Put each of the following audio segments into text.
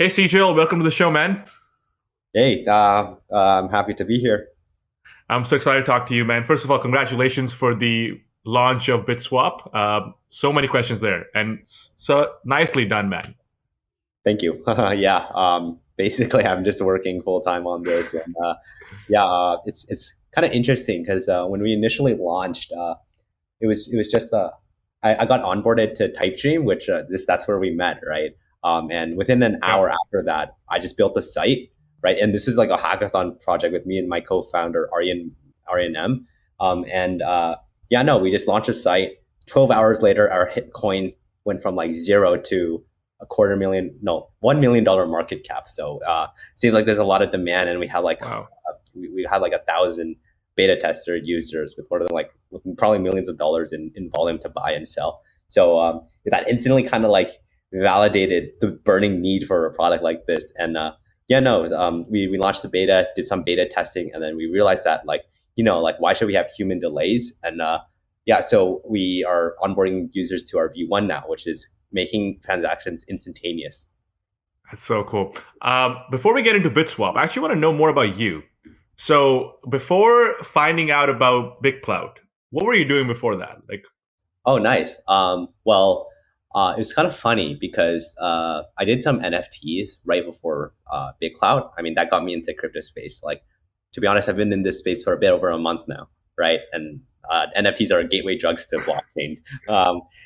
Hey, Sigil, welcome to the show, man. Hey, I'm happy to be here. I'm so excited to talk to you, man. First of all, congratulations for the launch of BitSwap. So many questions there, and so nicely done, man. Thank you. Yeah, basically, I'm just working full time on this, and yeah, it's kind of interesting because when we initially launched, it was just I got onboarded to TypeStream, which that's where we met, right? And within an Yeah. hour after that, I just built a site, right? And this is like a hackathon project with me and my co-founder Aryan M. And yeah, no, we just launched a site. 12 hours later, our hit coin went from like zero to a quarter million, no, $1 million market cap. So seems like there's a lot of demand, and we had like Wow. we had like 1,000 beta tester users with more than like with probably millions of dollars in volume to buy and sell. So that instantly kind of like validated the burning need for a product like this. And yeah, no, we launched the beta, did some beta testing, and then we realized that like like why should we have human delays? And yeah, so we are onboarding users to our V1 now, which is making transactions instantaneous. That's so cool. Before we get into BitSwap, I actually want to know more about you. So, before finding out about BitClout, what were you doing before that? Like, Oh, nice. Well, it was kind of funny because I did some NFTs right before BitClout. I mean, that got me into crypto space. Like, to be honest, I've been in this space for a bit over a month now, right? And NFTs are gateway drugs to blockchain.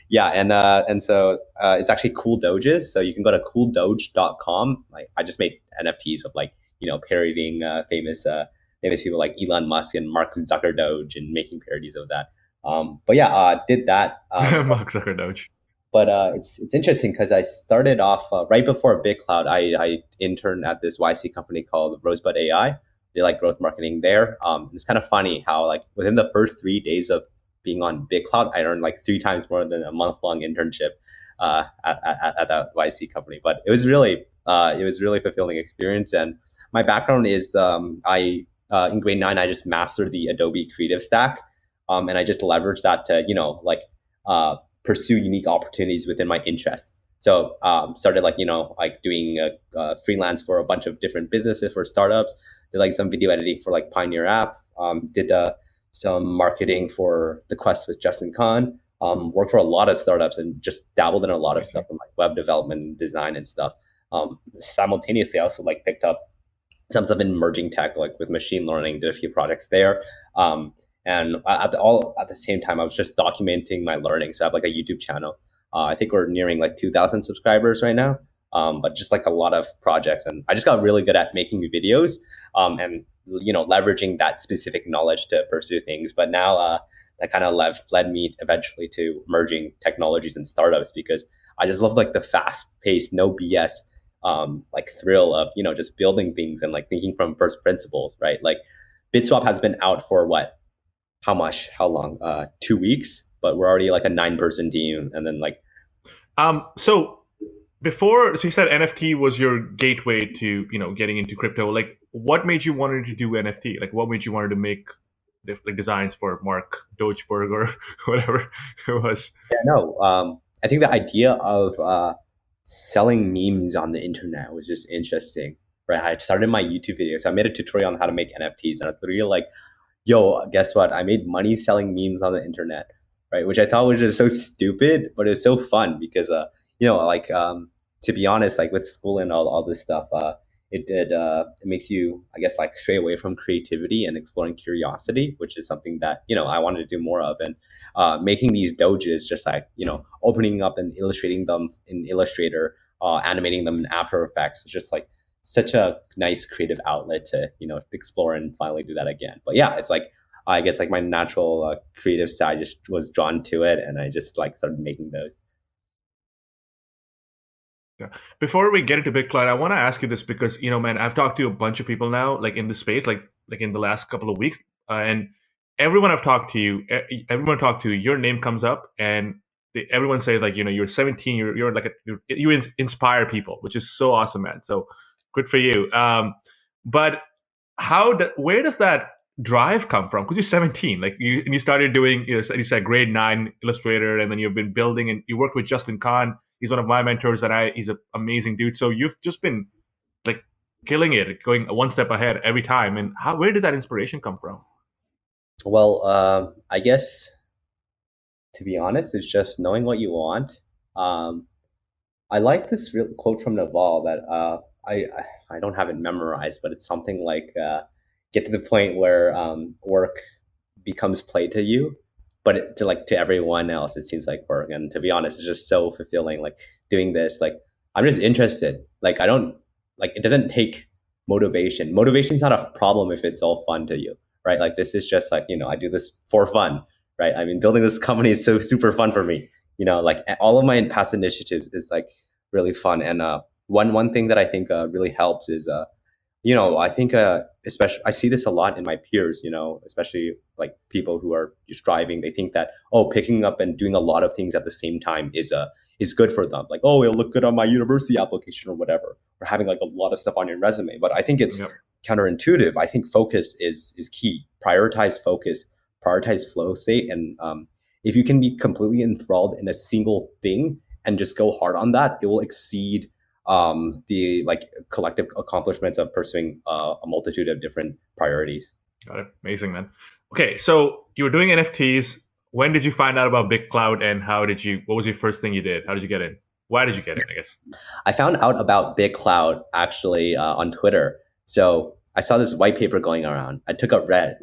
Yeah, and so it's actually cool doges. So you can go to cooldoge.com. Like, I just made NFTs of like parodying famous people like Elon Musk and Mark Zuckerberg and making parodies of that. But yeah, did that. Mark Zuckerberg. But it's interesting because I started off right before BitCloud. I interned at this YC company called Rosebud AI. They like growth marketing there. It's kind of funny how like within the first 3 days of being on BitCloud, I earned like three times more than a month long internship at that YC company. But it was really fulfilling experience. And my background is I in grade 9 I just mastered the Adobe Creative Stack, and I just leveraged that to uh, pursue unique opportunities within my interest. So started like like doing freelance for a bunch of different businesses for startups. Did like some video editing for like Pioneer app. Did some marketing for the Quest with Justin Kahn. Worked for a lot of startups and just dabbled in a lot of stuff Amazing. in like web development, design, and stuff. Simultaneously, I also like picked up some stuff in emerging tech, like with machine learning. Did a few projects there. And all at the same time, I was just documenting my learning. So I have like a YouTube channel. I think we're nearing like 2,000 subscribers right now. But just like a lot of projects, and I just got really good at making videos, and leveraging that specific knowledge to pursue things. But now that kind of led me eventually to merging technologies and startups because I just love like the fast paced, no BS, like thrill of just building things and like thinking from first principles, right? Like BitSwap has been out for what? How long? 2 weeks, but we're already like a 9-person team, and then like So so you said NFT was your gateway to getting into crypto. Like, what made you wanted to do NFT? Like, what made you wanted to make like designs for Mark Dogeberg or whatever it was? yeah, no, I think the idea of selling memes on the internet was just interesting, right? I started my YouTube videos. So I made a tutorial on how to make NFTs, and I was really like, yo, guess what? I made money selling memes on the internet, right? Which I thought was just so stupid, but it was so fun because, like, to be honest, like with school and all this stuff, it makes you, I guess, like stray away from creativity and exploring curiosity, which is something that, I wanted to do more of. And making these doges, just like, opening up and illustrating them in Illustrator, animating them in After Effects, is just like, such a nice creative outlet to explore and finally do that again. But yeah, it's like I guess like my natural creative side just was drawn to it, and I just like started making those. Yeah. Before we get into BitClout, I want to ask you this because man, I've talked to a bunch of people now, like in the space, like in the last couple of weeks, and everyone talked to, your name comes up, and everyone says like you're 17, you're like you inspire people, which is so awesome, man. So good for you. But where does that drive come from? Because you're 17, like you started doing, you said grade 9 Illustrator, and then you've been building, and you worked with Justin Kahn. He's one of my mentors, and he's an amazing dude. So you've just been like killing it, going one step ahead every time. And where did that inspiration come from? Well, I guess to be honest, it's just knowing what you want. Um, I like this real quote from Naval that I don't have it memorized, but it's something like get to the point where work becomes play to you, but to everyone else it seems like work. And to be honest, it's just so fulfilling. Like doing this, like I'm just interested. Like I don't like it doesn't take motivation. Motivation's not a problem if it's all fun to you, right? Like this is just like I do this for fun, right? I mean, building this company is so super fun for me. Like all of my past initiatives is like really fun. And one thing that I think really helps is I think especially I see this a lot in my peers, especially like people who are striving. They think that picking up and doing a lot of things at the same time is good for them. Like it'll look good on my university application or whatever, or having like a lot of stuff on your resume. But I think it's Yep. counterintuitive. I think focus is key. Prioritize focus, prioritize flow state, and if you can be completely enthralled in a single thing and just go hard on that, it will exceed the like collective accomplishments of pursuing a multitude of different priorities. Got it. Amazing, man. Okay, so you were doing NFTs. When did you find out about BitClout, and what was your first thing you did? How did you get in? Why did you get in, I guess? I found out about BitClout actually on Twitter. So I saw this white paper going around. I took a read,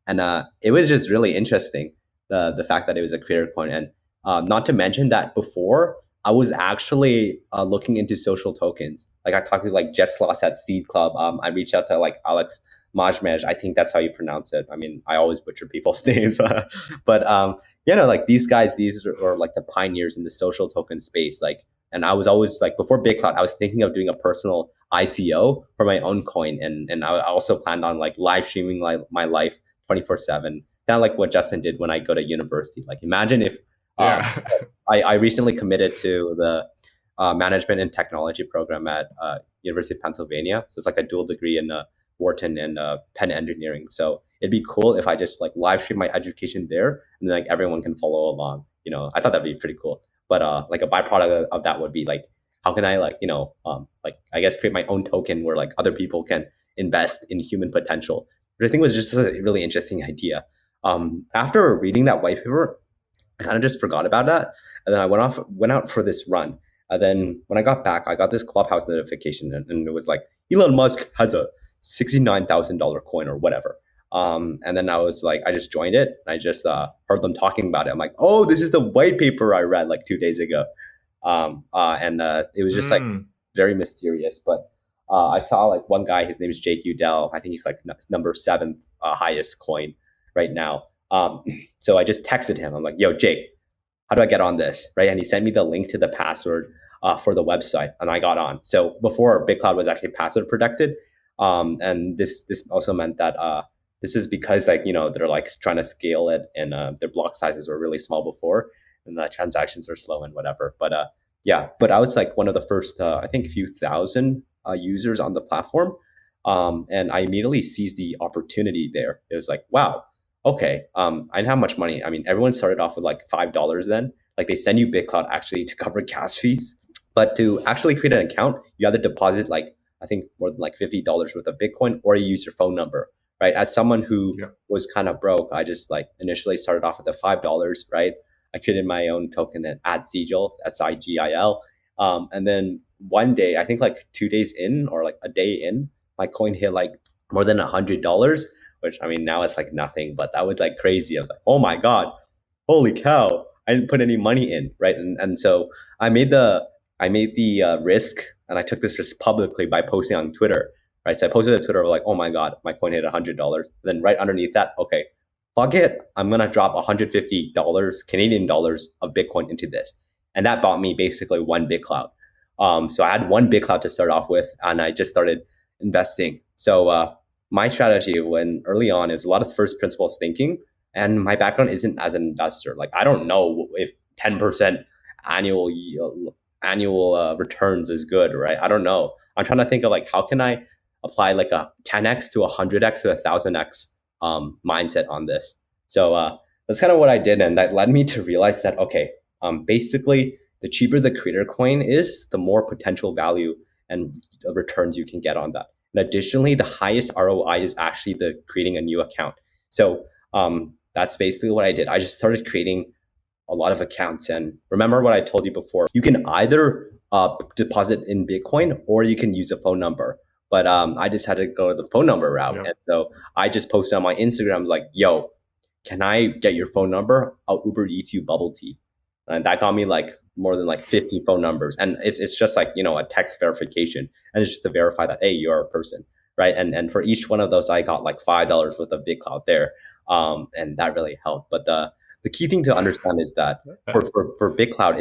and it was just really interesting. The fact that it was a creator coin, and not to mention that before I was actually looking into social tokens. Like I talked to like Jess Sloss at Seed Club. I reached out to like Alex Majmej. I think that's how you pronounce it. I mean, I always butcher people's names, but like these guys, these are like the pioneers in the social token space. Like, and I was always like before BitClout, I was thinking of doing a personal ICO for my own coin, and I also planned on like live streaming my life 24/7, kind of like what Justin did when I go to university. Like, imagine if Yeah. I recently committed to the management and technology program at University of Pennsylvania. So it's like a dual degree in Wharton and Penn engineering. So it'd be cool if I just like live stream my education there, and then like everyone can follow along. I thought that'd be pretty cool. But like a byproduct of that would be like, how can I like like I guess create my own token where like other people can invest in human potential, which I think was just a really interesting idea. After reading that white paper, I kind of just forgot about that. And then I went out for this run. And then when I got back, I got this Clubhouse notification, and it was like Elon Musk has a $69,000 coin or whatever. And then I was like, I just joined it. And I just heard them talking about it. I'm like, oh, this is the white paper I read like 2 days ago. And it was just like very mysterious. But I saw like one guy, his name is Jake Udell. I think he's like number 7th highest coin right now. So I just texted him. I'm like, yo, Jake, how do I get on this? Right. And he sent me the link to the password for the website, and I got on. So before BitClout was actually password protected. And this also meant that this is because like, they're like trying to scale it, and their block sizes were really small before, and the transactions are slow and whatever. But yeah, but I was like one of the first, I think a few thousand users on the platform. And I immediately seized the opportunity there. It was like, wow, okay, I didn't have much money. I mean, everyone started off with like $5 then. Like they send you BitClout actually to cover gas fees. But to actually create an account, you have to deposit like, I think more than like $50 worth of Bitcoin, or you use your phone number, right? As someone who was kind of broke, I just like initially started off with the $5, right? I created my own token at Sigil, Sigil. And then one day, I think like 2 days in or like a day in, my coin hit like more than $100, which I mean, now it's like nothing, but that was like crazy. I was like, oh my God, holy cow. I didn't put any money in, right? And so I made the risk, and I took this risk publicly by posting on Twitter, right? So I posted on Twitter like, oh my God, my coin hit $100. Then right underneath that, okay, fuck it, I'm gonna drop $150 Canadian dollars of Bitcoin into this, and that bought me basically one BitClout. So I had one BitClout to start off with, and I just started investing. So my strategy when early on is a lot of first principles thinking, and my background isn't as an investor. Like I don't know if 10% annual returns is good, right? I don't know. I'm trying to think of like how can I apply like a 10x to a 100x to a 1000x mindset on this. So that's kind of what I did, and that led me to realize that okay, basically the cheaper the creator coin is, the more potential value and returns you can get on that. And additionally, the highest ROI is actually the creating a new account. So that's basically what I did. I just started creating a lot of accounts. And remember what I told you before, you can either deposit in Bitcoin or you can use a phone number. But I decided to go the phone number route. Yeah. And so I just posted on my Instagram like, yo, can I get your phone number? I'll Uber Eats you bubble tea. And that got me like more than like 50 phone numbers. And it's just like, a text verification. And it's just to verify that, hey, you're a person, right? And for each one of those, I got like $5 worth of BitClout there. And that really helped. But the key thing to understand is that for BitClout,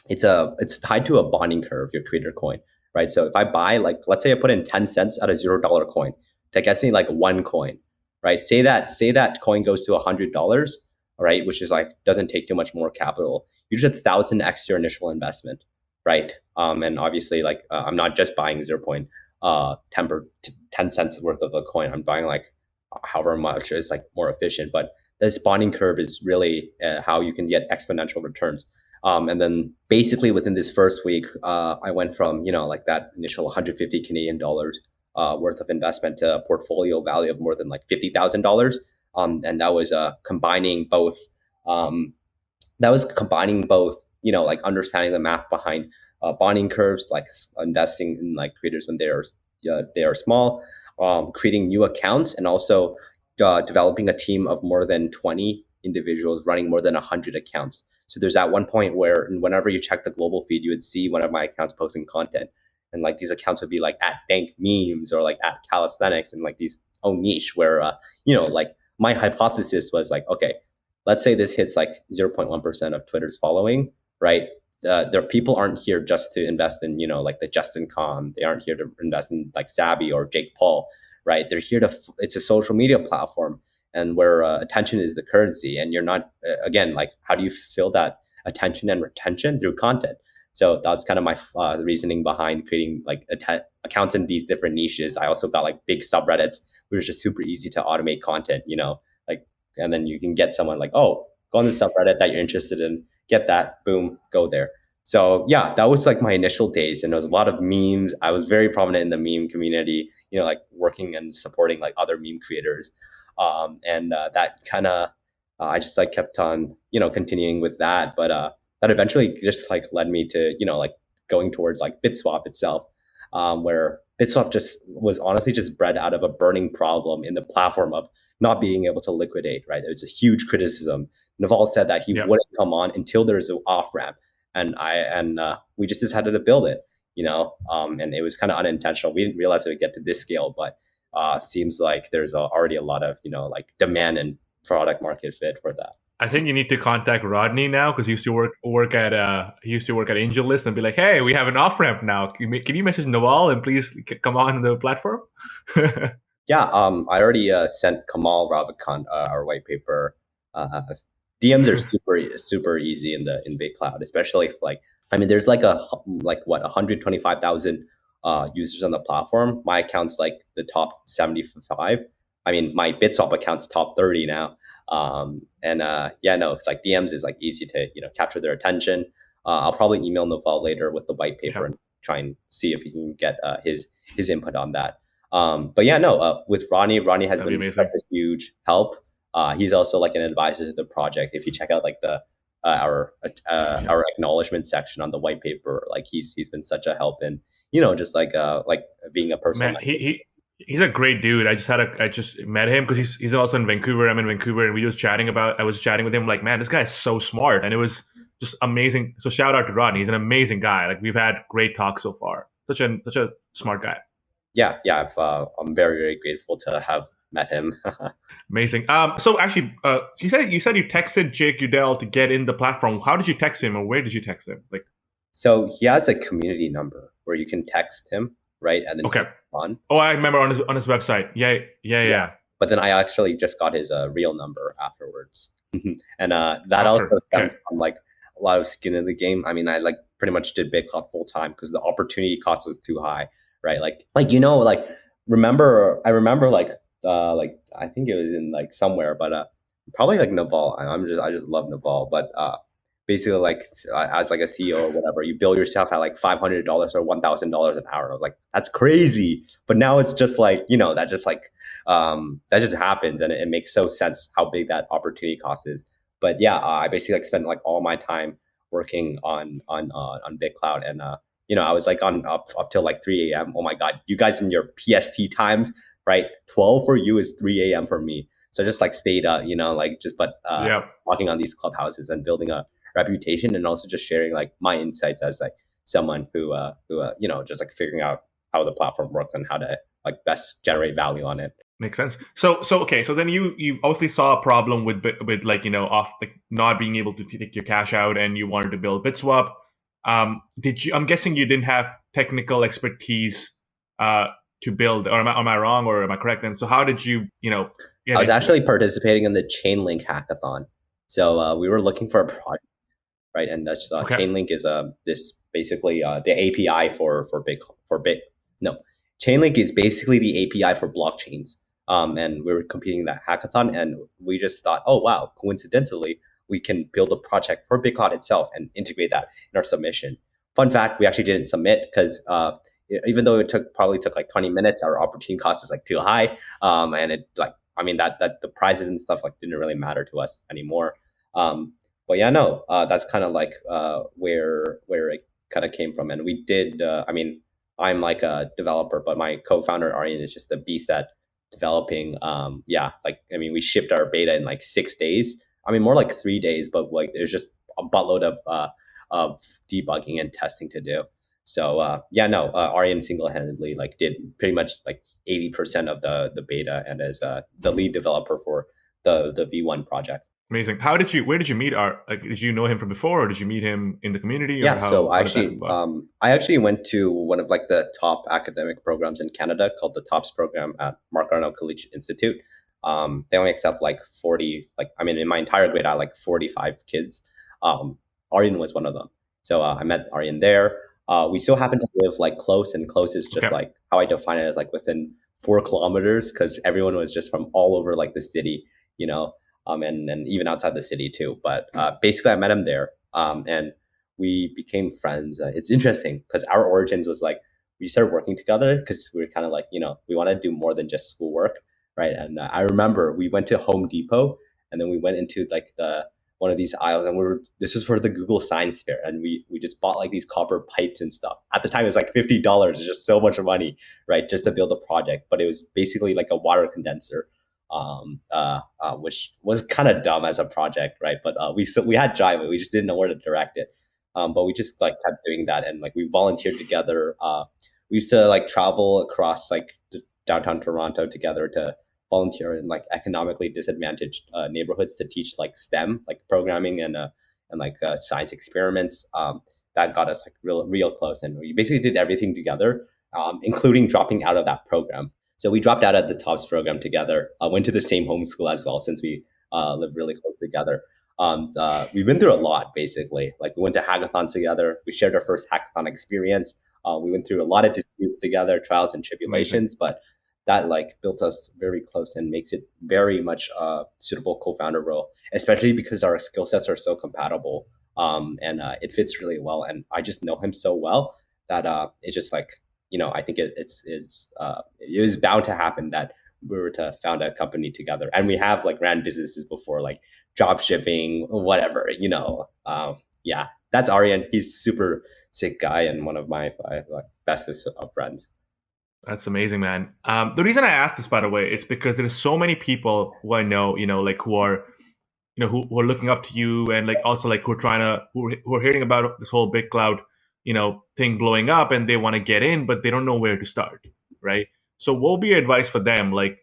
it's tied to a bonding curve, your creator coin, right? So if I buy, like, let's say I put in 10 cents at a $0 coin, that gets me like one coin, right? Say that coin goes to $100, right? Which is like, doesn't take too much more capital. You just 1,000x your initial investment, right? And obviously like, I'm not just buying 10 cents worth of a coin. I'm buying like however much is like more efficient, but this bonding curve is really how you can get exponential returns. And then basically within this first week, I went from, like that initial 150 Canadian dollars worth of investment to a portfolio value of more than like $50,000. And that was combining both, like understanding the math behind bonding curves, like investing in like creators when they are small, creating new accounts, and also developing a team of more than 20 individuals running more than 100 accounts. So there's at one point where whenever you check the global feed, you would see one of my accounts posting content. And like these accounts would be like at dank memes or like at calisthenics and like these own niche where, like my hypothesis was like, okay, let's say this hits like 0.1% of Twitter's following, right? Their people aren't here just to invest in, like the Justin Khan. They aren't here to invest in like Sabby or Jake Paul, right? They're here it's a social media platform and where attention is the currency. And you're not, again, like how do you fill that attention and retention? Through content. So that's kind of my reasoning behind creating like accounts in these different niches. I also got like big subreddits, which is just super easy to automate content, like, and then you can get someone like, oh, go on the subreddit that you're interested in, get that, boom, go there. So yeah, that was like my initial days, and there was a lot of memes. I was very prominent in the meme community, like working and supporting like other meme creators, and that kind of I just like kept on continuing with that, but that eventually just like led me to like going towards like BitSwap itself, where BitSwap just was honestly just bred out of a burning problem in the platform of not being able to liquidate. Right, it's a huge criticism. Naval said that he wouldn't come on until there's an off ramp, and we just decided to build it. And it was kind of unintentional. We didn't realize it would get to this scale, but seems like there's already a lot of like demand and product market fit for that. I think you need to contact Rodney now because he used to work at AngelList and be like, "Hey, we have an off ramp now. Can you message Naval and please come on the platform?" Yeah, I already sent Kamal Ravikant our white paper. DMs are super easy in BitClout, especially if like there's like 125,000 users on the platform. My account's like the top 75. My BitSwap account's top 30 now. It's like DMs is like easy to capture their attention. I'll probably email Naval later with the white paper and try and see if he can get his input on that. With Ronnie has been such a huge help. He's also like an advisor to the project. If you check out like the our acknowledgement section on the white paper, like he's been such a help in just like being a person. Man, he's a great dude. I just met him because he's also in Vancouver. I'm in Vancouver, and I was chatting with him. Like, man, this guy is so smart, and it was just amazing. So shout out to Ron. He's an amazing guy. Like, we've had great talks so far. Such a smart guy. Yeah. I'm very, very grateful to have met him. Amazing. So actually, you said you texted Jake Udell to get in the platform. How did you text him, or where did you text him? Like, so he has a community number where you can text him, right? And then on. Oh, I remember on his website. Yeah. But then I actually just got his real number afterwards, and that also stems from like a lot of skin in the game. I like pretty much did BitClout full time because the opportunity cost was too high, right? I remember I think it was in like somewhere, but probably like Naval. I just love Naval, but basically like as like a CEO or whatever, you bill yourself at like $500 or $1,000 an hour. I was like, that's crazy. But now it's just like, that just like that just happens, and it makes so sense how big that opportunity cost is. But yeah, I basically like spent like all my time working on BitClout, and I was like on up till like 3 a.m. Oh my god, you guys in your PST times, right? 12 for you is 3 a.m. for me. So I just like stayed like just but Yeah. walking on these clubhouses and building a reputation, and also just sharing like my insights as like someone who just like figuring out how the platform works and how to like best generate value on it. Makes sense. So okay. So then you obviously saw a problem with like off like not being able to take your cash out, and you wanted to build BitSwap. Did you? I'm guessing you didn't have technical expertise uh, to build, or am I wrong, or am I correct? And so how did you I get was into it? actually participating in the Chainlink hackathon. So we were looking for a project, right? And that's Okay. Chainlink is this basically the API for Bit. No, Chainlink is basically the API for blockchains. And we were competing in that hackathon, and we just thought, oh wow, coincidentally, we can build a project for BitClout itself and integrate that in our submission. Fun fact: we actually didn't submit because even though it probably took like 20 minutes, our opportunity cost is like too high, and it like I mean that the prizes and stuff like didn't really matter to us anymore. But yeah, no, that's kind of like where it kind of came from, and we did. I mean, I'm like a developer, but my co-founder Aryan is just the beast at developing. Yeah, like I mean, we shipped our beta in like 6 days. I mean, more like 3 days, but like there's just a buttload of debugging and testing to do. So yeah, no, Aryan single-handedly like did pretty much like 80% of the beta, and is the lead developer for the V1 project. Amazing. Where did you meet Art? Like, did you know him from before, or did you meet him in the community, or Yeah, so how did that come about? I actually went to one of like the top academic programs in Canada called the TOPS program at Mark Arnold Collegiate Institute. They only accept like 40, like I mean, in my entire grade, I had like 45 kids. Aryan was one of them. So I met Aryan there. We still happen to live like close, and close is just Okay. like how I define it as like within 4 kilometers, because everyone was just from all over like the city, you know, and even outside the city too. But basically, I met him there, and we became friends. It's interesting because our origins was like we started working together because we were kind of like we want to do more than just schoolwork, right? And I remember we went to Home Depot, and then we went into like the one of these aisles, and this was for the Google Science Fair, and we just bought like these copper pipes and stuff. At the time, it was like $50. It's just so much money, right? Just to build a project, but it was basically like a water condenser. Which was kind of dumb as a project, right? But we had drive, but we just didn't know where to direct it. But we just like kept doing that, and like we volunteered together. We used to like travel across like downtown Toronto together to volunteer in like economically disadvantaged neighborhoods to teach like STEM, like programming and like science experiments. That got us like real close, and we basically did everything together, including dropping out of that program. So we dropped out of the TOPS program together. Went to the same homeschool as well, since we lived really close together. We've been through a lot, basically. Like we went to hackathons together. We shared our first hackathon experience. We went through a lot of disputes together, trials and Amazing. tribulations, but that like built us very close and makes it very much a suitable co-founder role, especially because our skill sets are so compatible, and it fits really well. And I just know him so well that it's just like I think it was bound to happen that we were to found a company together, and we have like ran businesses before, like drop shipping, whatever. Yeah, that's Aryan. He's super sick guy and one of my like bestest of friends. That's amazing, man. The reason I asked this, by the way, is because there's so many people who I know, like who are, who are looking up to you, and like also like who are hearing about this whole big cloud, thing blowing up, and they want to get in, but they don't know where to start, right? So, what would be your advice for them? Like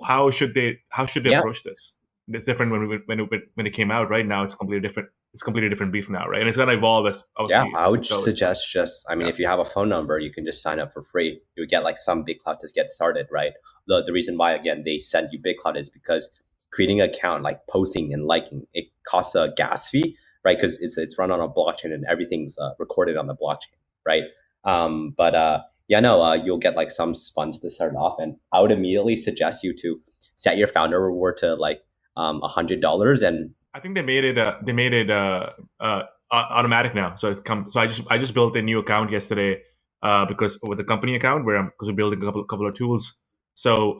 how should they Yeah, approach this? It's different when it came out. Right now, it's completely different. It's completely different beast now, right? And it's gonna evolve as yeah, obviously I as would it goes. But suggest I mean, yeah, if you have a phone number, you can just sign up for free. You would get like some big cloud to get started, right? The reason why again they send you big cloud is because creating an account, like posting and liking, it costs a gas fee, right? Because it's run on a blockchain and everything's recorded on the blockchain, right? But yeah, no, you'll get like some funds to start off, and I would immediately suggest you to set your founder reward to like $100, and I think they made it automatic now. So it comes. So I just built a new account yesterday because with the company account because we're building a couple of tools. So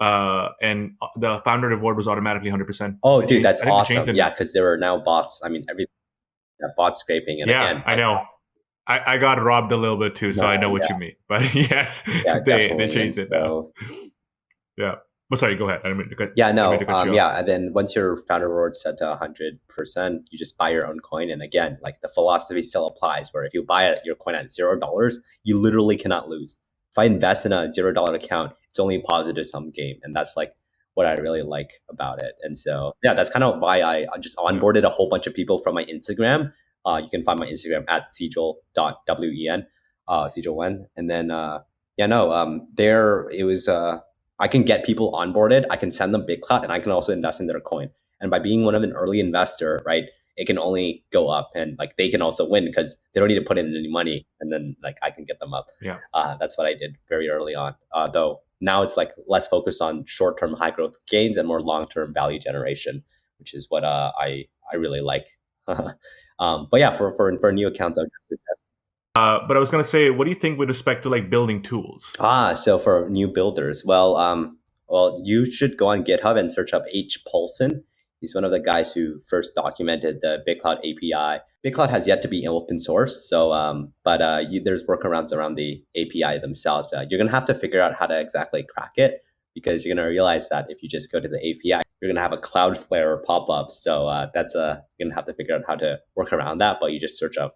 and the founder reward was automatically 100%. Oh, They dude, changed. that's I think they changed awesome. it Yeah, now. because there are now bots. I mean, every yeah, bot scraping, and Yeah, again, I like know. I got robbed a little bit too, so I no, know what yeah, you mean. But yes, yeah, they definitely. And changed it now. so Yeah. But sorry, go ahead. yeah, I didn't mean no, to cut you off. yeah, and then once your founder reward set to 100%, you just buy your own coin. And again, like the philosophy still applies, where if you buy your coin at $0, you literally cannot lose. If I invest in a $0 account, it's only positive sum game, and that's like what I really like about it. And so yeah, that's kind of why I just Yeah. onboarded a whole bunch of people from my Instagram. You can find my Instagram at sigil.wen, Sigil Wen, and then yeah, no, there it was. I can get people onboarded. I can send them BitClout, and I can also invest in their coin. And by being one of an early investor, right, it can only go up, and like they can also win because they don't need to put in any money, and then like I can get them up. Yeah. That's what I did very early on. Though now it's like less focused on short term high growth gains and more long term value generation, which is what I really like. But yeah, for new accounts, I would just suggest. But I was gonna say, what do you think with respect to like building tools? So for new builders, well, you should go on GitHub and search up H. Paulson. He's one of the guys who first documented the BitClout API. BitClout has yet to be open source, so but there's workarounds around the API themselves. You're gonna have to figure out how to exactly crack it because you're gonna realize that if you just go to the API, you're gonna have a Cloudflare pop up. So that's you're gonna have to figure out how to work around that. But you just search up,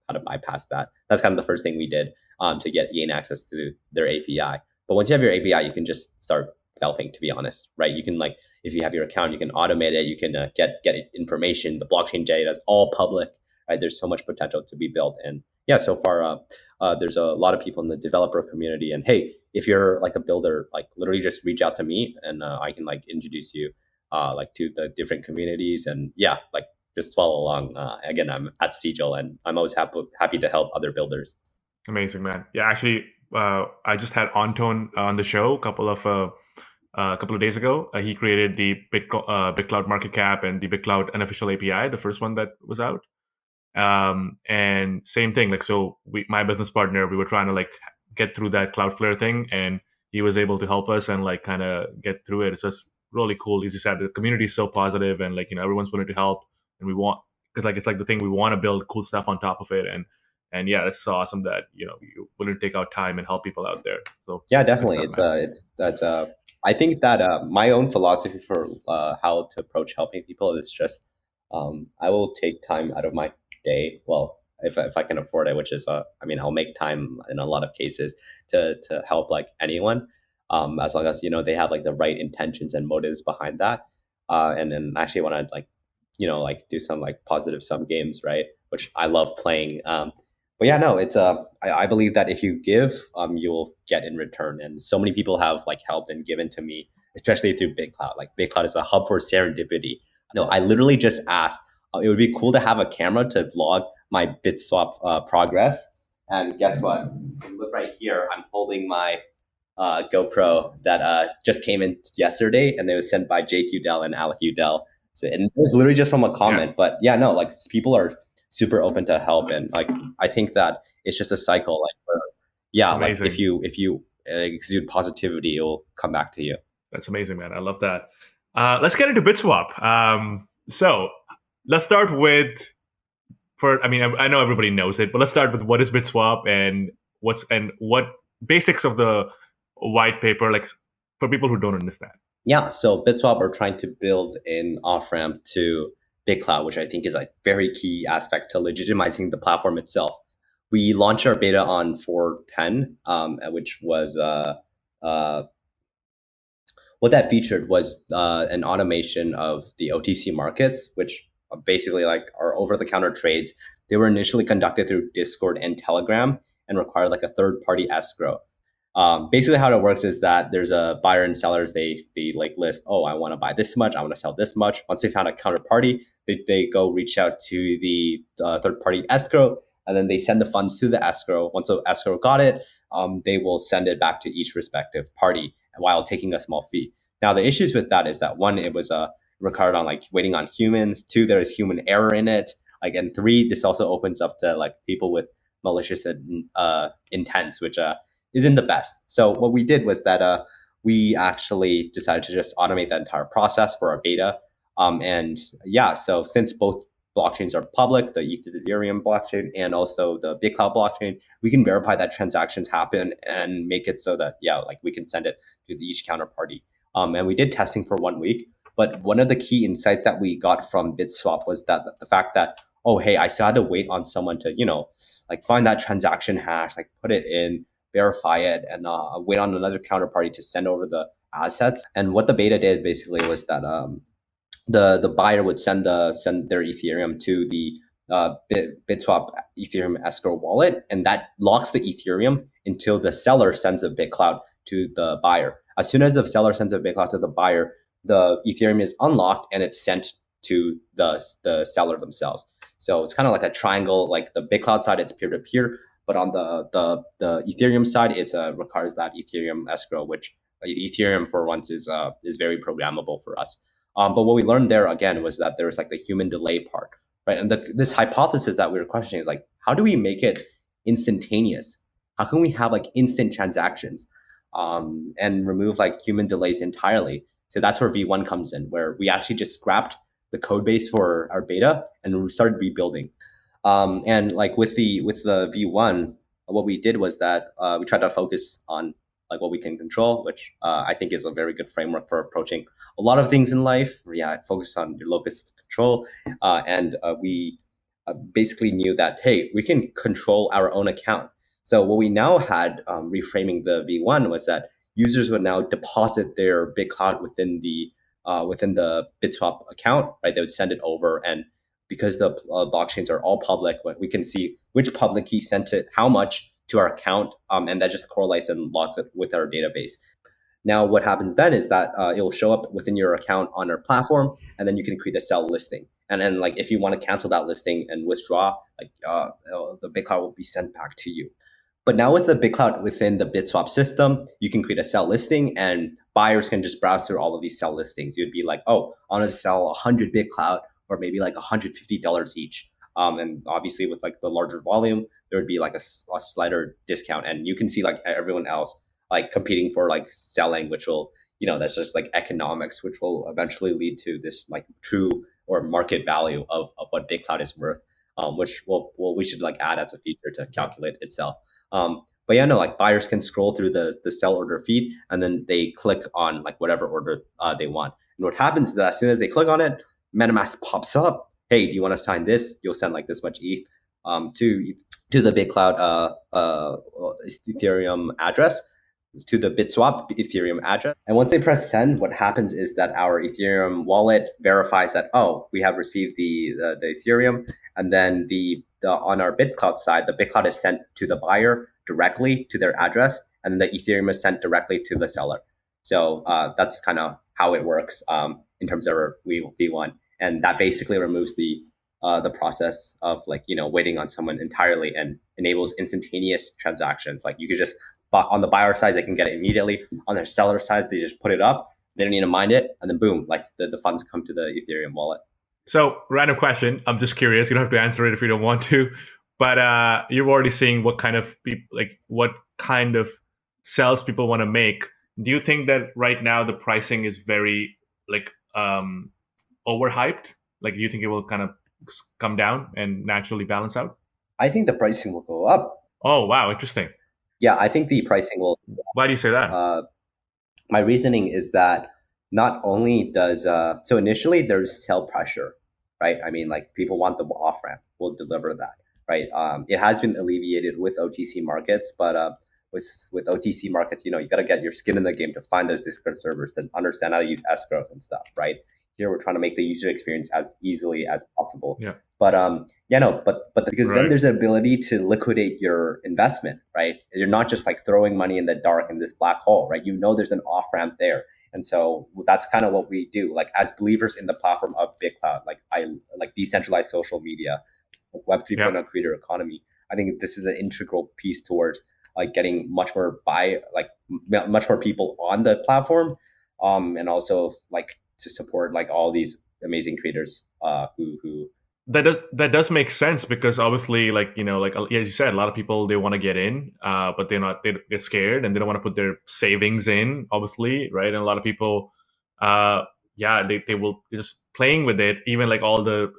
how to bypass that. That's kind of the first thing we did to gain access to their API. But once you have your API, you can just start developing. To be honest, right? You can like if you have your account, you can automate it. You can get information. The blockchain data is all public. Right? There's so much potential to be built, and yeah, so far there's a lot of people in the developer community. And hey, if you're like a builder, like literally just reach out to me, and I can like introduce you like to the different communities. And yeah, like just follow along. Again, I'm at Sigil, and I'm always happy to help other builders. Amazing, man. Yeah, actually, I just had Anton on the show a couple of days ago. He created the BitClout market cap and the BitClout unofficial API, the first one that was out. And same thing, like so, my business partner, we were trying to like get through that Cloudflare thing, and he was able to help us and like kind of get through it. It's just really cool. As you said, the community is so positive, and like everyone's willing to help, and we want because like it's like the thing we want to build cool stuff on top of it, and yeah, it's so awesome that you're willing to take out time and help people out there. So Yeah, good definitely. stuff, man. It's that's I think that my own philosophy for how to approach helping people is just I will take time out of my day. Well, if I can afford it, which is I mean I'll make time in a lot of cases to help like anyone, as long as they have like the right intentions and motives behind that, and then actually want to like like do some like positive sum games, right? Which I love playing. But yeah, no, it's I believe that if you give, you will get in return. And so many people have like helped and given to me, especially through BitClout. Like BitClout is a hub for serendipity. No, I literally just asked. It would be cool to have a camera to vlog my BitSwap progress. And guess what? Look right here. I'm holding my GoPro that just came in yesterday, and it was sent by Jake Udell and Alec Udell. So, and it was literally just from a comment. Yeah, But yeah, no, like people are super open to help, and like I think that it's just a cycle. Like, yeah, like if amazing. you exude positivity, it will come back to you. That's amazing, man. I love that. Let's get into BitSwap. So let's start with I mean, I know everybody knows it, but let's start with what is BitSwap and what basics of the white paper, like for people who don't understand. Yeah, so BitSwap are trying to build an off ramp to BitClout, which I think is a very key aspect to legitimizing the platform itself. We launched our beta on 410, which was uh, what that featured was an automation of the OTC markets, which are basically like are over the counter trades. They were initially conducted through Discord and Telegram and required like a third party escrow. Basically, how it works is that there's a buyer and sellers. They like list, oh, I want to buy this much, I want to sell this much. Once they found a counterparty, they go reach out to the third party escrow, and then they send the funds to the escrow. Once the escrow got it, they will send it back to each respective party while taking a small fee. Now, the issues with that is that one, it required on like waiting on humans. 2, there's human error in it. Like, and 3, this also opens up to like people with malicious intents, which isn't the best. So what we did was that we actually decided to just automate that entire process for our beta. And yeah, so since both blockchains are public, the Ethereum blockchain and also the BitClout blockchain, we can verify that transactions happen and make it so that, yeah, like we can send it to each counterparty. And we did testing for 1 week. But one of the key insights that we got from BitSwap was that the fact that, oh, hey, I still had to wait on someone to, like find that transaction hash, like put it in, verify it, and wait on another counterparty to send over the assets. And what the beta did basically was that the buyer would send their Ethereum to the BitSwap Ethereum escrow wallet, and that locks the Ethereum until the seller sends a BitClout to the buyer. As soon as the seller sends a BitClout to the buyer, the Ethereum is unlocked and it's sent to the seller themselves. So it's kind of like a triangle. Like the BitClout side, it's peer to peer, but on the Ethereum side, it requires that Ethereum escrow, which Ethereum for once is very programmable for us. But what we learned there again was that there was like the human delay part, right? And this hypothesis that we were questioning is like, how do we make it instantaneous? How can we have like instant transactions and remove like human delays entirely? So that's where V1 comes in, where we actually just scrapped the code base for our beta and we started rebuilding. And like with the V1, what we did was that we tried to focus on like what we can control, which I think is a very good framework for approaching a lot of things in life. Yeah, focus on your locus of control, and we basically knew that, hey, we can control our own account. So what we now had reframing the V1 was that users would now deposit their BitClout within the BitSwap account, right? They would send it over, and because the blockchains are all public, we can see which public key sent it, how much to our account, and that just correlates and logs it with our database. Now, what happens then is that it'll show up within your account on our platform, and then you can create a sell listing. And then, like, if you want to cancel that listing and withdraw, like, the BitClout will be sent back to you. But now with the BitClout within the BitSwap system, you can create a sell listing, and buyers can just browse through all of these sell listings. You'd be like, oh, I want to sell 100 BitClout, or maybe like $150 each. And obviously, with like the larger volume, there would be like a slighter discount, and you can see like everyone else like competing for like selling, which will, that's just like economics, which will eventually lead to this like true or market value of what BitClout is worth, which we should like add as a feature to calculate itself. But yeah, no, like buyers can scroll through the sell order feed, and then they click on like whatever order they want. And what happens is that as soon as they click on it, MetaMask pops up. Hey, do you want to sign this? You'll send like this much ETH to the BitClout Ethereum address, to the BitSwap Ethereum address. And once they press send, what happens is that our Ethereum wallet verifies that, oh, we have received the Ethereum. And then on our BitClout side, the BitClout is sent to the buyer directly to their address, and the Ethereum is sent directly to the seller. So that's kind of how it works in terms of our V1. And that basically removes the process of like, waiting on someone entirely, and enables instantaneous transactions. Like you could just, on the buyer side, they can get it immediately. On their seller side, they just put it up. They don't need to mind it. And then boom, like the funds come to the Ethereum wallet. So, random question. I'm just curious. You don't have to answer it if you don't want to. But you're already seeing what kind of what kind of sales people want to make. Do you think that right now the pricing is very like overhyped? Like, do you think it will kind of come down and naturally balance out? I think the pricing will go up. Oh, wow. Interesting. Yeah, I think the pricing will. Why do you say that? My reasoning is that not only does, so initially there's sell pressure, right? I mean, like people want the off ramp, we'll deliver that, right? It has been alleviated with OTC markets, but with OTC markets, you got to get your skin in the game to find those Discord servers that understand how to use escrows and stuff, right? Here we're trying to make the user experience as easily as possible. Yeah. But but because then there's an ability to liquidate your investment, right? You're not just like throwing money in the dark in this black hole, right? There's an off ramp there. And so that's kind of what we do. Like as believers in the platform of BitClout, like I like decentralized social media, Web 3.0 creator economy. I think this is an integral piece towards like getting much more people on the platform, and also like to support like all these amazing creators who that does make sense, because obviously, like, like as you said, a lot of people, they want to get in, but they're scared and they don't want to put their savings in, obviously, right? And a lot of people, yeah, they're just playing with it. Even like all the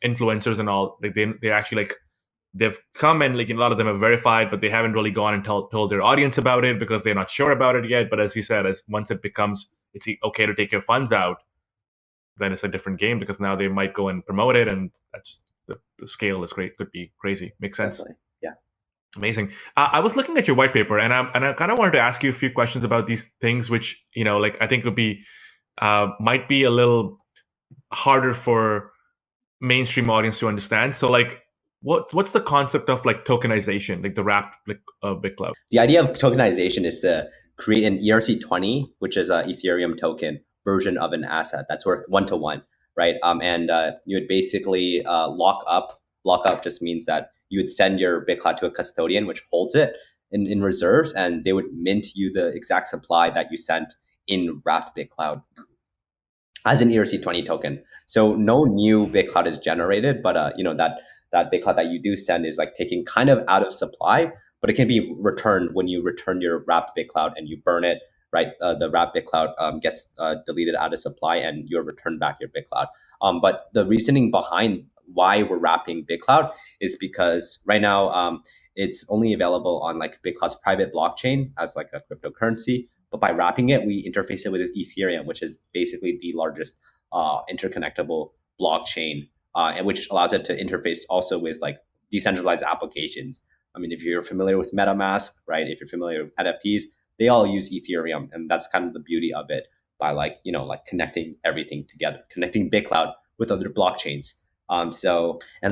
influencers and all, like they're actually like, they've come and like a lot of them have verified, but they haven't really gone and told their audience about it because they're not sure about it yet. But as you said, as once it becomes, it's okay to take your funds out, then it's a different game, because now they might go and promote it, and that's just, the scale is great, could be crazy. Makes sense. definitely, yeah. Amazing. I was looking at your white paper, and I kind of wanted to ask you a few questions about these things, which, like, I think would be might be a little harder for mainstream audience to understand. So, like, what's the concept of like tokenization, like the wrapped like BitClout? The idea of tokenization is to create an ERC20, which is a Ethereum token version of an asset that's worth 1-to-1, right? And you would basically lock up. Lock up just means that you would send your BitClout to a custodian, which holds it in reserves, and they would mint you the exact supply that you sent in wrapped BitClout as an ERC20 token. So no new BitClout is generated, but that BitClout that you do send is like taking kind of out of supply, but it can be returned when you return your wrapped BitClout and you burn it. Right, the wrapped BitClout gets deleted out of supply, and you're returned back your BitClout. But the reasoning behind why we're wrapping BitClout is because right now it's only available on like BitClout's private blockchain as like a cryptocurrency. But by wrapping it, we interface it with Ethereum, which is basically the largest interconnectable blockchain, and which allows it to interface also with like decentralized applications. I mean, if you're familiar with MetaMask, right? If you're familiar with NFTs, they all use Ethereum, and that's kind of the beauty of it, by like like connecting everything together, connecting BitClout with other blockchains. And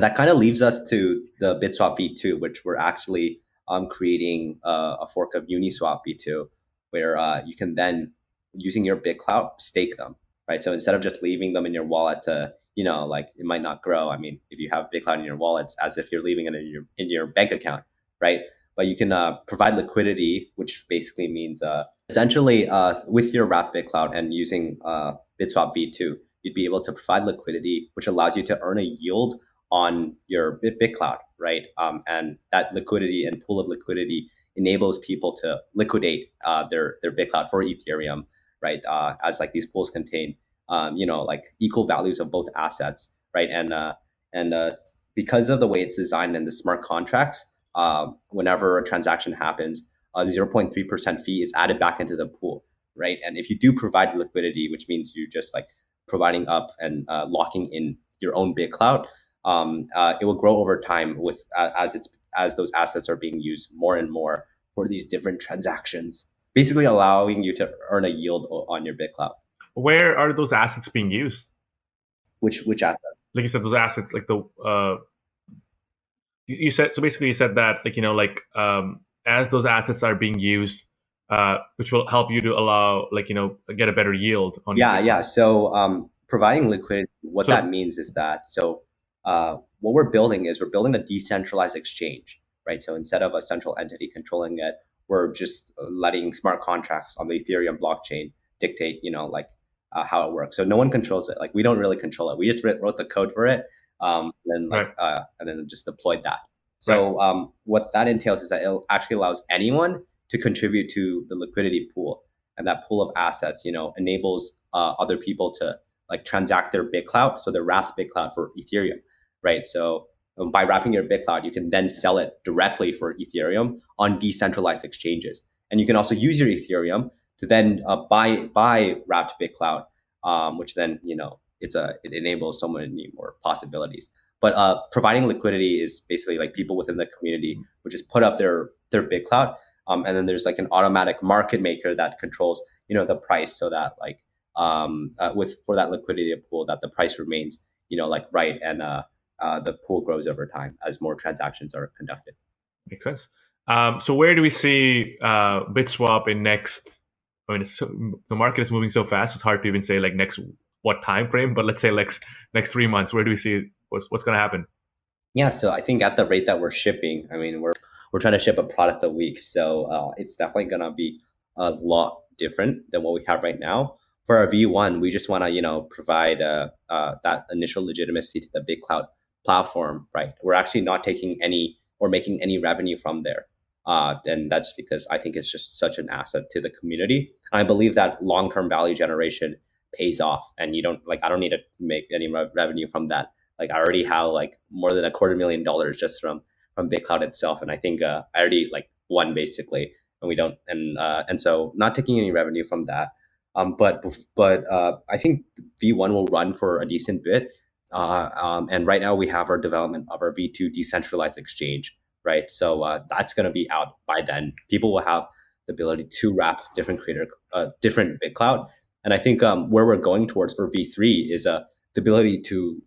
that kind of leaves us to the BitSwap V2, which we're actually creating a fork of Uniswap V2, where you can then, using your BitClout, stake them, right? So instead of just leaving them in your wallet to, like it might not grow. I mean, if you have BitClout in your wallet, it's as if you're leaving it in your bank account, right? But you can provide liquidity, which basically means essentially with your wrapped BitClout and using BitSwap V2, you'd be able to provide liquidity, which allows you to earn a yield on your BitClout, right? And that liquidity and pool of liquidity enables people to liquidate their BitClout for Ethereum, right? As like these pools contain, like equal values of both assets, right? And because of the way it's designed in the smart contracts, whenever a transaction happens, the 0.3% fee is added back into the pool, right? And if you do provide liquidity, which means you just like providing up and locking in your own BitClout, it will grow over time with as those assets are being used more and more for these different transactions, basically allowing you to earn a yield on your BitClout. Where are those assets being used? Which assets? Like you said, those assets, like the you said, so basically you said that, like, like, as those assets are being used, which will help you to allow, like, get a better yield on Yeah. So providing liquidity, what that means is that, what we're building is we're building a decentralized exchange, right? So instead of a central entity controlling it, we're just letting smart contracts on the Ethereum blockchain dictate, like how it works. So no one controls it. Like we don't really control it. We just wrote the code for it, and then just deployed that. So what that entails is that it actually allows anyone to contribute to the liquidity pool, and that pool of assets, enables other people to like transact their BitClout, so the wrapped BitClout for Ethereum, right? So by wrapping your BitClout, you can then sell it directly for Ethereum on decentralized exchanges, and you can also use your Ethereum to then buy wrapped BitClout, which then it enables so many more possibilities. But providing liquidity is basically like people within the community would just put up their BitClout, and then there's like an automatic market maker that controls the price, so that like for that liquidity pool, that the price remains like right, and the pool grows over time as more transactions are conducted. Makes sense. So where do we see BitSwap in next? I mean, the market is moving so fast; it's hard to even say like next what time frame. But let's say next 3 months. Where do we see what's going to happen? Yeah, so I think at the rate that we're shipping, I mean, we're trying to ship a product a week, so it's definitely gonna be a lot different than what we have right now. for our V1, we just want to provide that initial legitimacy to the BitClout platform, right? We're actually not taking any or making any revenue from there. And that's because I think it's just such an asset to the community. I believe that long-term value generation pays off, and I don't need to make any revenue from that. Like I already have like more than $250,000 just from BitClout itself, and I think I already like won basically, and we don't, and so not taking any revenue from that. But I think V1 will run for a decent bit, and right now we have our development of our V2 decentralized exchange, right? So that's going to be out by then. People will have the ability to wrap different BitClout, and I think where we're going towards for V3 is the ability to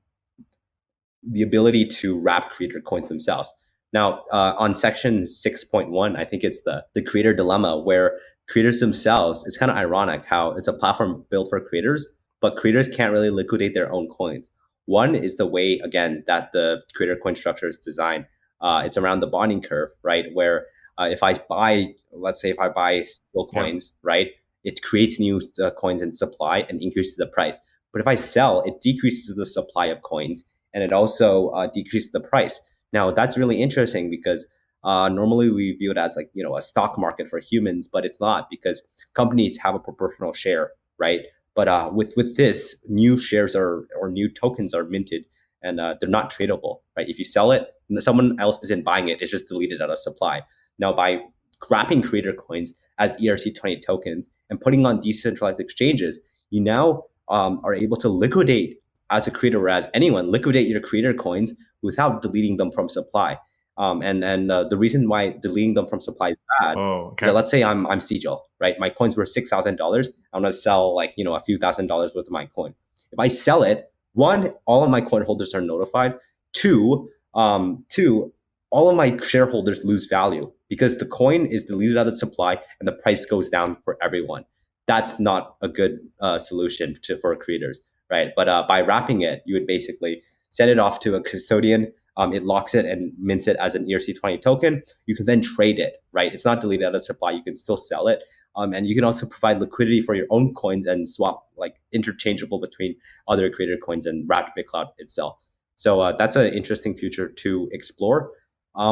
wrap creator coins themselves. Now, on section 6.1, I think it's the creator dilemma, where creators themselves, it's kind of ironic how it's a platform built for creators, but creators can't really liquidate their own coins. One is the way, again, that the creator coin structure is designed. It's around the bonding curve, right? Where let's say if I buy Sigil coins, right, it creates new coins in supply and increases the price. But if I sell, it decreases the supply of coins, and it also decreases the price. Now, that's really interesting because normally we view it as like, a stock market for humans, but it's not, because companies have a proportional share, right? But with this, new shares or new tokens are minted, and they're not tradable, right? If you sell it, someone else isn't buying it, it's just deleted out of supply. Now, by wrapping creator coins as ERC20 tokens and putting on decentralized exchanges, you now are able to liquidate as a creator, or as anyone, liquidate your creator coins without deleting them from supply. And then the reason why deleting them from supply is bad. Okay. So let's say I'm Sigil, right? My coins were $6,000. I'm gonna sell like a few $1,000s worth of my coin. If I sell it, one, all of my coin holders are notified. Two, all of my shareholders lose value because the coin is deleted out of supply and the price goes down for everyone. That's not a good solution for creators, right? But by wrapping it, you would basically send it off to a custodian. It locks it and mints it as an ERC20 token. You can then trade it, right? It's not deleted out of supply. You can still sell it. And you can also provide liquidity for your own coins and swap like interchangeable between other creator coins and wrapped BitClout itself. So that's an interesting future to explore. I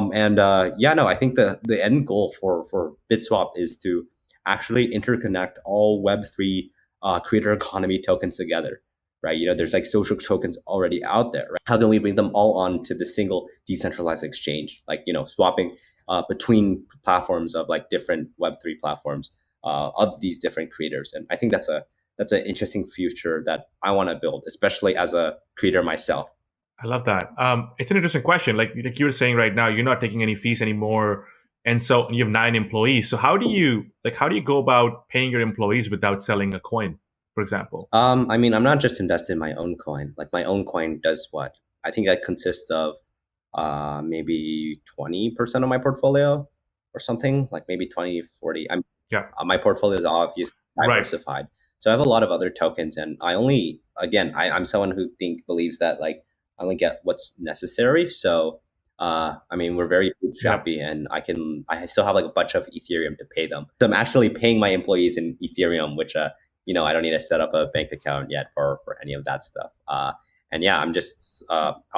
think the end goal for BitSwap is to actually interconnect all Web3 creator economy tokens together, right? There's like social tokens already out there, right? How can we bring them all onto the single decentralized exchange? Like, swapping between platforms of like different Web3 platforms of these different creators. And I think that's an interesting future that I want to build, especially as a creator myself. I love that. It's an interesting question. Like you were saying right now, you're not taking any fees anymore, and so you have 9 employees. So how do you go about paying your employees without selling a coin, for example? I mean, I'm not just invested in my own coin. Like my own coin does what? I think that consists of maybe 20% of my portfolio or something, like maybe 20, 40. My portfolio is obviously diversified. Right. So I have a lot of other tokens, and I'm someone who believes that like I only get what's necessary. So I mean, we're very bootstrappy, and I still have like a bunch of Ethereum to pay them. So I'm actually paying my employees in Ethereum, which I don't need to set up a bank account yet for any of that stuff. I'll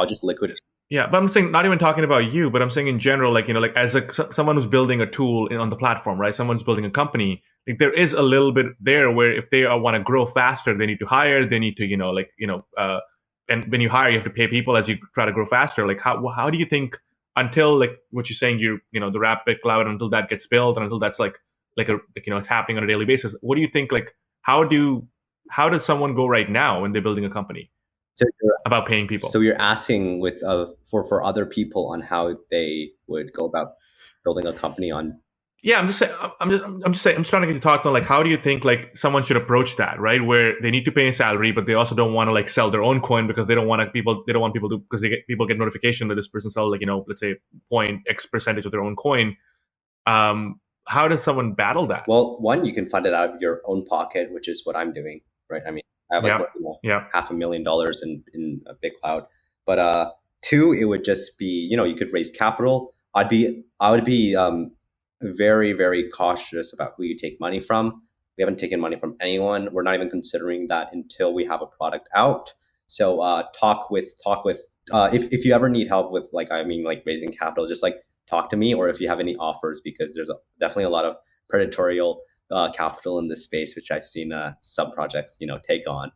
just liquidate. Yeah, but I'm saying not even talking about you, but I'm saying in general, like as someone who's building a tool on the platform, right? Someone's building a company. Like there is a little bit there where if they want to grow faster, they need to hire. They need to, and when you hire, you have to pay people as you try to grow faster. Like how do you think until like what you're saying, the wrap BitClout, until that gets built and until that's it's happening on a daily basis? What do you think? Like how does someone go right now when they're building a company? So about paying people. So you're asking for other people on how they would go about building a company on. Yeah, I'm just trying to get your thoughts on like how do you think like someone should approach that, right? Where they need to pay a salary, but they also don't want to like sell their own coin because they don't want people to, because people get notification that this person sell like let's say point X percentage of their own coin. How does someone battle that? Well, one, you can fund it out of your own pocket, which is what I'm doing, right? I mean, I have $500,000 in a BitClout. But two, it would just be, you could raise capital. I would be very, very cautious about who you take money from. We haven't taken money from anyone. We're not even considering that until we have a product out. So talk with if you ever need help with like I mean like raising capital, just like talk to me, or if you have any offers, because there's definitely a lot of predatory capital in this space, which I've seen some projects take on.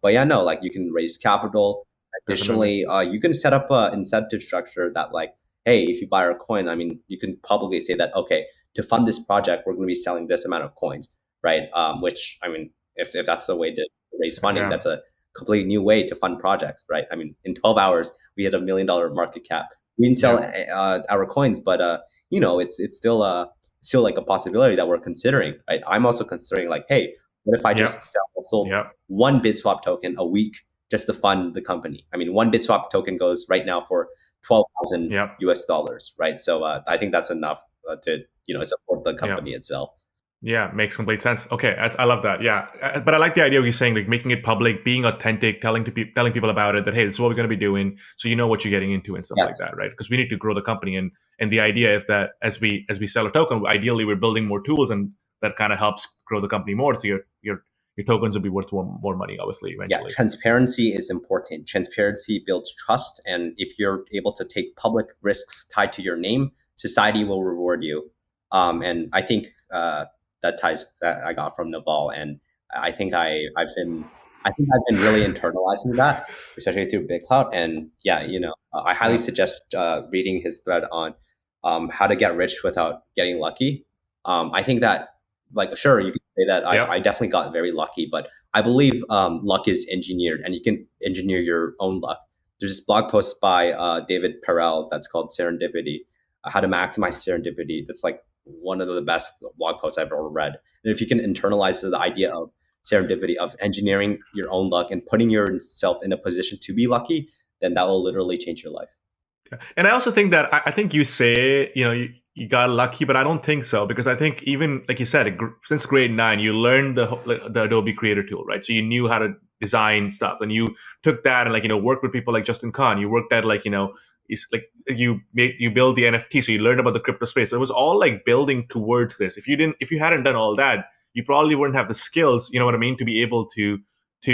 But yeah, no, like you can raise capital. Definitely. Additionally, you can set up a incentive structure that like, hey, if you buy our coin, I mean, you can publicly say that okay, to fund this project, we're going to be selling this amount of coins, right? Which I mean, if that's the way to raise funding, Yeah. that's a completely new way to fund projects, right? I mean, in 12 hours, we had $1 million market cap. We didn't sell Yeah. our coins, but it's still like a possibility that we're considering, right? I'm also considering like, hey, what if I Yeah. just sold Yeah. one BitSwap token a week just to fund the company? I mean, one BitSwap token goes right now for 12,000 Yeah. US dollars, right? So I think that's enough to support the Yeah. company itself. Yeah, makes complete sense. Okay, I love that. Yeah, but I like the idea of you saying like making it public, being authentic, telling people about it. That hey, this is what we're going to be doing, so you know what you're getting into and stuff like Yes. that, right? Because we need to grow the company, and the idea is that as we sell a token, ideally we're building more tools, and that kind of helps grow the company more. So your tokens will be worth more money, obviously, Yeah, eventually. transparency is important. Transparency builds trust, and if you're able to take public risks tied to your name, society will reward you. And I think that ties that I got from Naval, and I think I've been really internalizing that, especially through BitClout. And yeah, I highly Yeah, suggest reading his thread on how to get rich without getting lucky. I think that, like, sure, you can say that yeah, I definitely got very lucky, but I believe luck is engineered, and you can engineer your own luck. There's this blog post by David Perel that's called Serendipity, How to Maximize Serendipity. That's like one of the best blog posts I've ever read. And if you can internalize the idea of serendipity, of engineering your own luck and putting yourself in a position to be lucky, then that will literally change your life. and I also think that I think you say you got lucky, but I don't think so because I think even like you said, since grade 9, you learned the Adobe Creator tool, right? So you knew how to design stuff, and you took that and worked with people like Justin Kahn. You worked at it's like you build the NFT, so you learned about the crypto space. So it was all like building towards this. If you hadn't done all that, you probably wouldn't have the skills, you know what I mean, to be able to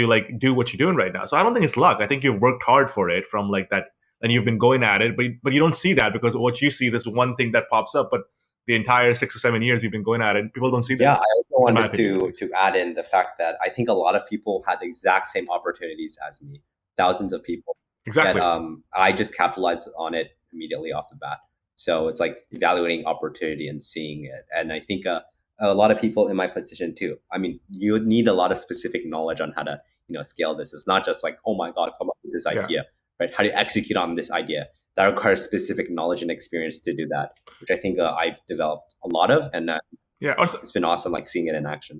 like do what you're doing right now. So I don't think it's luck. I think you've worked hard for it from like that and you've been going at it, but you don't see that because what you see, this one thing that pops up, but the entire 6 or 7 years you've been going at it, people don't see Yeah, that, I also in my wanted opinion, at least. to add in the fact that I think a lot of people had the exact same opportunities as me, thousands of people. Yet Exactly. I just capitalized on it immediately off the bat. So it's like evaluating opportunity and seeing it. And I think a lot of people in my position too. I mean, you would need a lot of specific knowledge on how to scale this. It's not just like, oh my god, come up with this Yeah. idea, right? How do you execute on this idea? That requires specific knowledge and experience to do that, which I think I've developed a lot of, and Yeah. it's been awesome like seeing it in action.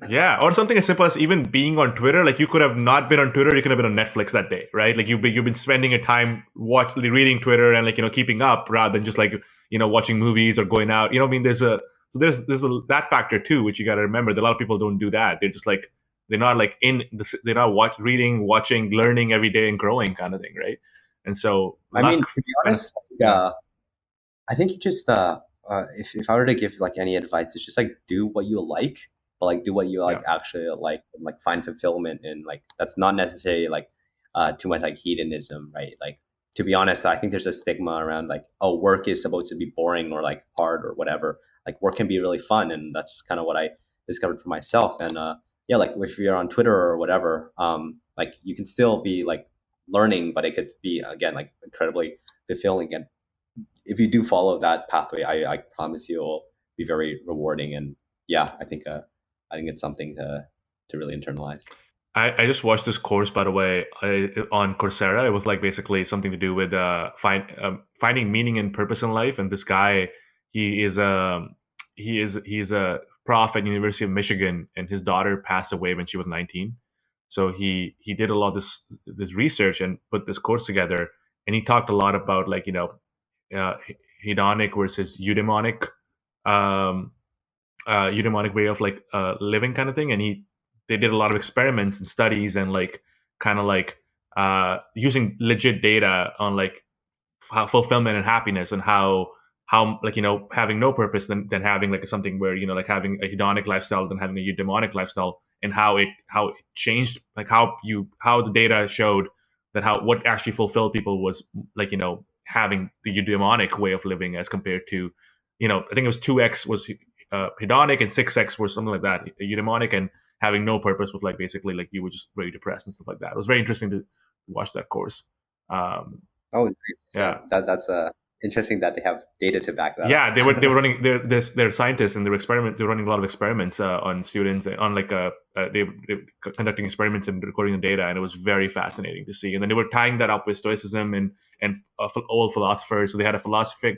Yeah, or something as simple as even being on Twitter. Like you could have not been on Twitter, you could have been on Netflix that day, right? Like you've been spending your time reading Twitter and keeping up rather than just like watching movies or going out. I mean, there's that factor too, which you got to remember. That a lot of people don't do that. They're just like they're not like they're not reading, watching, learning every day and growing kind of thing, right? And so I mean, luck, to be kind of, honest, like, yeah, I think you just if I were to give like any advice, it's just like do what you like, but like do what you like yeah, actually like, and like find fulfillment in, like that's not necessarily like too much like hedonism, right? Like, to be honest, I think there's a stigma around like, oh, work is supposed to be boring or like hard or whatever. Like work can be really fun, and that's kind of what I discovered for myself. And yeah, like if you're on Twitter or whatever, like you can still be like learning, but it could be again like incredibly fulfilling. And if you do follow that pathway, I promise you it will be very rewarding. And yeah, I think it's something to really internalize. I just watched this course, by the way, on Coursera. It was like basically something to do with finding meaning and purpose in life. And this guy, he is he's a prof at University of Michigan, and his daughter passed away when she was 19. So he did a lot of this research and put this course together. And he talked a lot about like uh, hedonic versus eudaimonic um, eudaimonic way of like living kind of thing. And they did a lot of experiments and studies and like kind of like using legit data on like how fulfillment and happiness and how how like having no purpose than having like something where like having a hedonic lifestyle than having a eudaimonic lifestyle, and how it changed, like how the data showed that how what actually fulfilled people was like having the eudaimonic way of living as compared to I think it was 2x was hedonic and 6x was something like that eudaimonic, and having no purpose was like basically like you were just very depressed and stuff like that. It was very interesting to watch that course. Oh, nice. Yeah. That's interesting that they have data to back that Yeah, up. they were running. They're scientists and they're running a lot of experiments on students on like they were conducting experiments and recording the data, and it was very fascinating to see. And then they were tying that up with stoicism and old philosophers. So they had a philosophy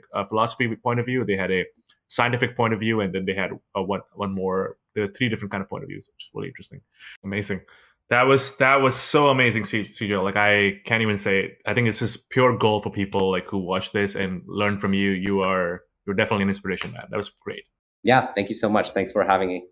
point of view, they had a scientific point of view, and then they had one more. There are three different kind of point of views, which is really interesting. Amazing. That was so amazing, CJ. Like I can't even say it. I think it's just pure gold for people like who watch this and learn from you. You're definitely an inspiration, man. That was great. Yeah, thank you so much. Thanks for having me.